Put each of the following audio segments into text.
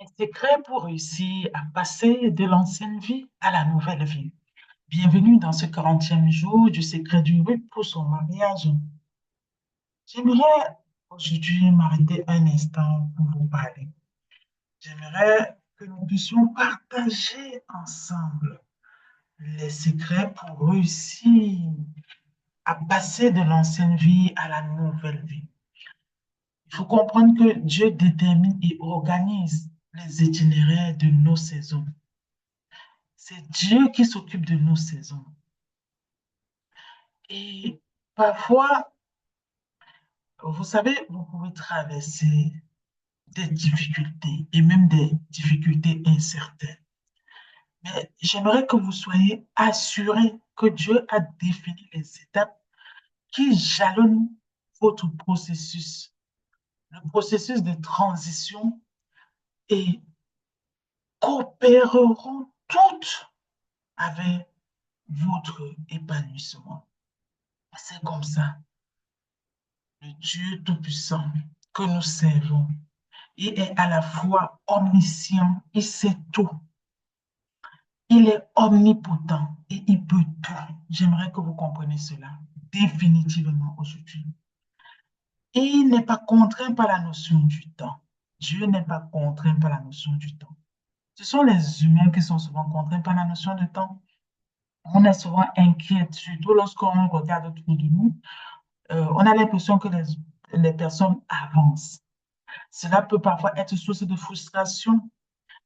Un secret pour réussir à passer de l'ancienne vie à la nouvelle vie. Bienvenue dans ce 40e jour du secret du oui pour son mariage. J'aimerais aujourd'hui m'arrêter un instant pour vous parler. J'aimerais que nous puissions partager ensemble les secrets pour réussir à passer de l'ancienne vie à la nouvelle vie. Il faut comprendre que Dieu détermine et organise les itinéraires de nos saisons. C'est Dieu qui s'occupe de nos saisons. Et parfois, vous savez, vous pouvez traverser des difficultés et même des difficultés incertaines. Mais j'aimerais que vous soyez assurés que Dieu a défini les étapes qui jalonnent votre processus, le processus de transition et coopéreront toutes avec votre épanouissement. C'est comme ça. Le Dieu Tout-Puissant que nous servons, il est à la fois omniscient, il sait tout. Il est omnipotent et il peut tout. J'aimerais que vous compreniez cela définitivement aujourd'hui. Et il n'est pas contraint par la notion du temps. Dieu n'est pas contraint par la notion du temps. Ce sont les humains qui sont souvent contraints par la notion de temps. On est souvent inquiet, surtout lorsqu'on regarde autour de nous. On a l'impression que les personnes avancent. Cela peut parfois être source de frustration,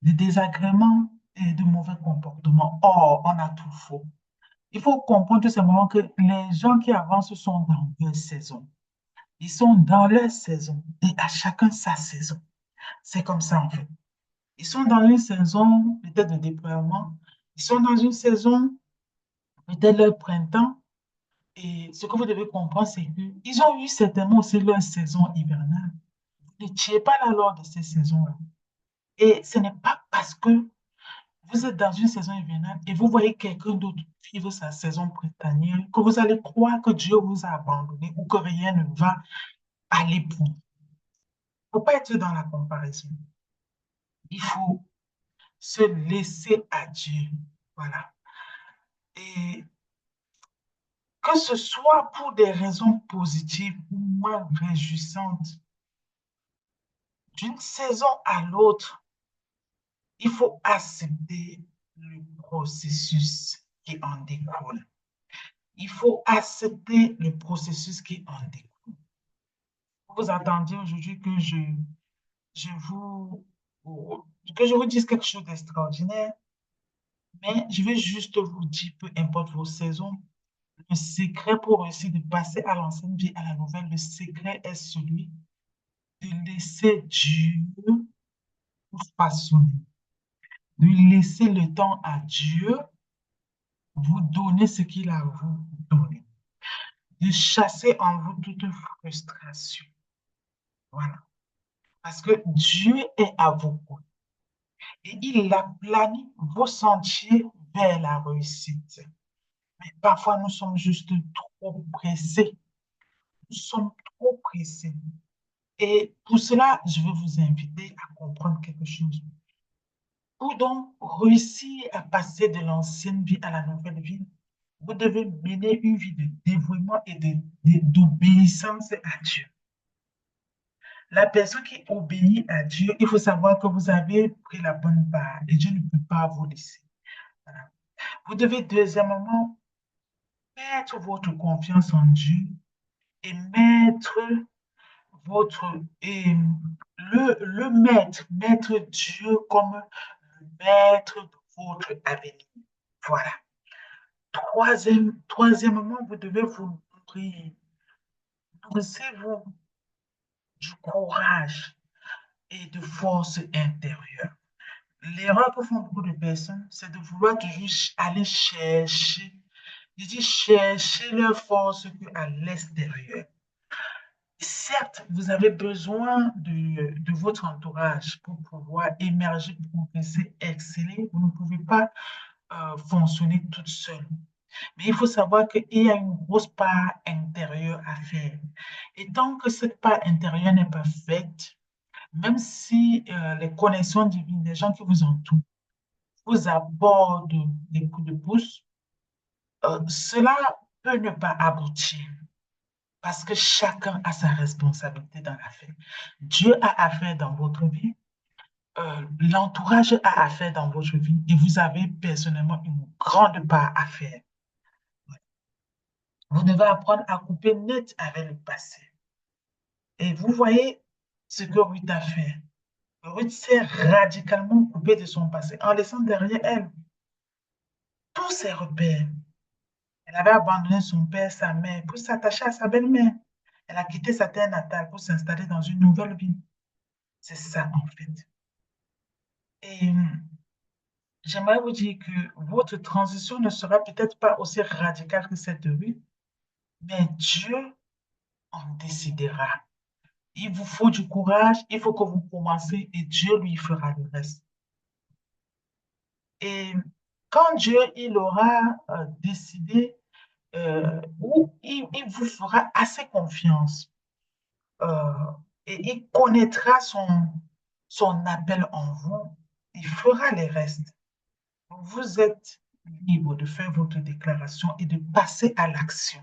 de désagréments et de mauvais comportements. Or, on a tout faux. Il faut comprendre tout simplement que les gens qui avancent sont dans leur saison. Ils sont dans leur saison et à chacun sa saison. C'est comme ça en fait. Ils sont dans une saison peut-être de déploiement. Ils sont dans une saison peut-être leur printemps. Et ce que vous devez comprendre, c'est qu'ils ont eu certainement aussi leur saison hivernale. Ne tuez pas la loi de ces saisons-là. Et ce n'est pas parce que vous êtes dans une saison hivernale et vous voyez quelqu'un d'autre vivre sa saison printanière que vous allez croire que Dieu vous a abandonné ou que rien ne va aller pour vous. Il ne faut pas être dans la comparaison. Il faut se laisser à Dieu. Voilà. Et que ce soit pour des raisons positives ou moins réjouissantes, d'une saison à l'autre, il faut accepter le processus qui en découle. Il faut accepter le processus qui en découle. Vous attendiez aujourd'hui je vous, que je vous dise quelque chose d'extraordinaire, mais je vais juste vous dire, peu importe vos saisons, le secret pour réussir de passer à l'ancienne vie à la nouvelle, le secret est celui de laisser Dieu vous façonner, de laisser le temps à Dieu vous donner ce qu'il a à vous donner, de chasser en vous toute frustration. Voilà. Parce que Dieu est à vos côtés et il a plané vos sentiers vers la réussite. Mais parfois, nous sommes juste trop pressés. Nous sommes trop pressés. Et pour cela, je veux vous inviter à comprendre quelque chose. Pour donc réussir à passer de l'ancienne vie à la nouvelle vie, vous devez mener une vie de dévouement et d'obéissance à Dieu. La personne qui obéit à Dieu, il faut savoir que vous avez pris la bonne part et Dieu ne peut pas vous laisser. Voilà. Vous devez deuxièmement mettre votre confiance en Dieu et mettre votre et mettre Dieu comme le maître de votre avenir. Voilà. Troisièmement, vous devez vous nourrir. Nourrissez-vous du courage et de force intérieure. L'erreur que font beaucoup de personnes, c'est de vouloir toujours aller chercher, je dis chercher leur force à l'extérieur. Certes, vous avez besoin de votre entourage pour pouvoir émerger, progresser, exceller. Vous ne pouvez pas fonctionner toute seule. Mais il faut savoir qu'il y a une grosse part intérieure à faire. Et tant que cette part intérieure n'est pas faite, même si les connexions divines, les gens qui vous entourent, vous abordent des coups de pouce, cela peut ne pas aboutir parce que chacun a sa responsabilité dans l'affaire. Dieu a affaire dans votre vie, l'entourage a affaire dans votre vie et vous avez personnellement une grande part à faire. Vous devez apprendre à couper net avec le passé. Et vous voyez ce que Ruth a fait. Ruth s'est radicalement coupée de son passé en laissant derrière elle tous ses repères. Elle avait abandonné son père, sa mère, pour s'attacher à sa belle-mère. Elle a quitté sa terre natale pour s'installer dans une nouvelle vie. C'est ça, en fait. Et j'aimerais vous dire que votre transition ne sera peut-être pas aussi radicale que cette de Ruth, mais Dieu en décidera. Il vous faut du courage, il faut que vous commencez et Dieu lui fera le reste. Et quand Dieu il aura décidé, ou il vous fera assez confiance euh, et il connaîtra son appel en vous, il fera les restes. Vous êtes libre de faire votre déclaration et de passer à l'action.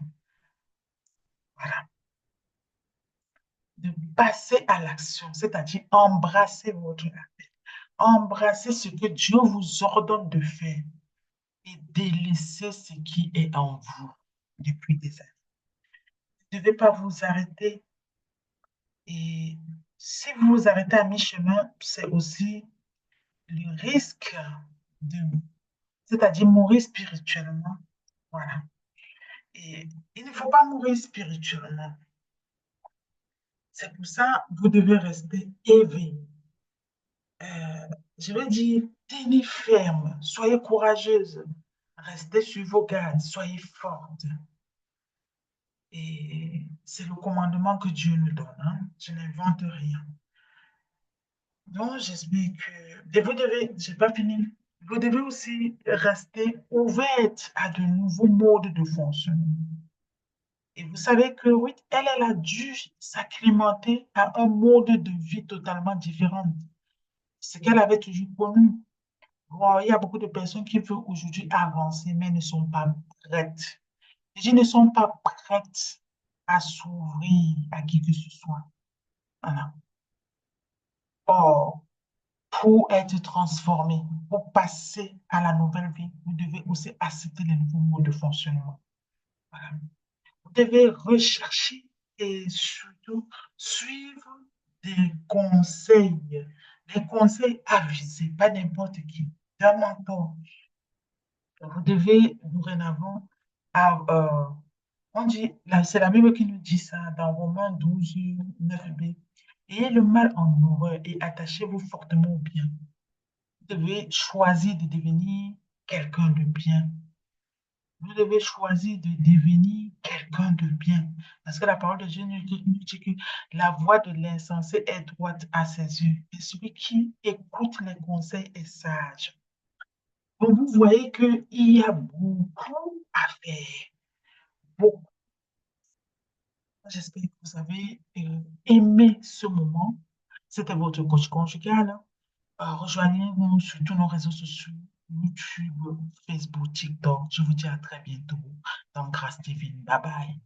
Voilà, de passer à l'action, c'est-à-dire embrasser votre appel, embrasser ce que Dieu vous ordonne de faire et délaisser ce qui est en vous depuis des années. Vous ne devez pas vous arrêter. Et si vous vous arrêtez à mi-chemin, c'est aussi le risque de, c'est-à-dire mourir spirituellement. Voilà. Et il ne faut pas mourir spirituellement. C'est pour ça que vous devez rester éveillé. Euh, je veux dire, tenez ferme, soyez courageuse, restez sur vos gardes, soyez forte. Et c'est le commandement que Dieu nous donne, hein. Je n'invente rien. Donc, j'espère que... Et vous devez, j'ai pas fini, vous devez aussi rester ouverte à de nouveaux modes de fonctionnement. Et vous savez que oui, elle a dû s'acclimater à un mode de vie totalement différent. Ce qu'elle avait toujours connu. Bon, il y a beaucoup de personnes qui veulent aujourd'hui avancer, mais ne sont pas prêtes. Ils ne sont pas prêtes à s'ouvrir à qui que ce soit. Voilà. Or, pour être transformé, pour passer à la nouvelle vie, vous devez aussi accepter les nouveaux modes de fonctionnement. Voilà. Vous devez rechercher et surtout suivre des conseils avisés, pas n'importe qui, d'un mentor. Vous devez dorénavant, on dit, c'est la Bible qui nous dit ça dans Romains 12, 9b. Ayez le mal en horreur et attachez-vous fortement au bien. Vous devez choisir de devenir quelqu'un de bien. Vous devez choisir de devenir quelqu'un de bien. Parce que la parole de Dieu nous dit que la voix de l'insensé est droite à ses yeux. Et celui qui écoute les conseils est sage. Donc, vous voyez qu'il y a beaucoup à faire. Beaucoup. J'espère que vous avez aimé ce moment. C'était votre coach conjugal, hein. Rejoignez-nous sur tous nos réseaux sociaux, YouTube, Facebook, TikTok. Je vous dis à très bientôt dans Grâce Divine. Bye bye.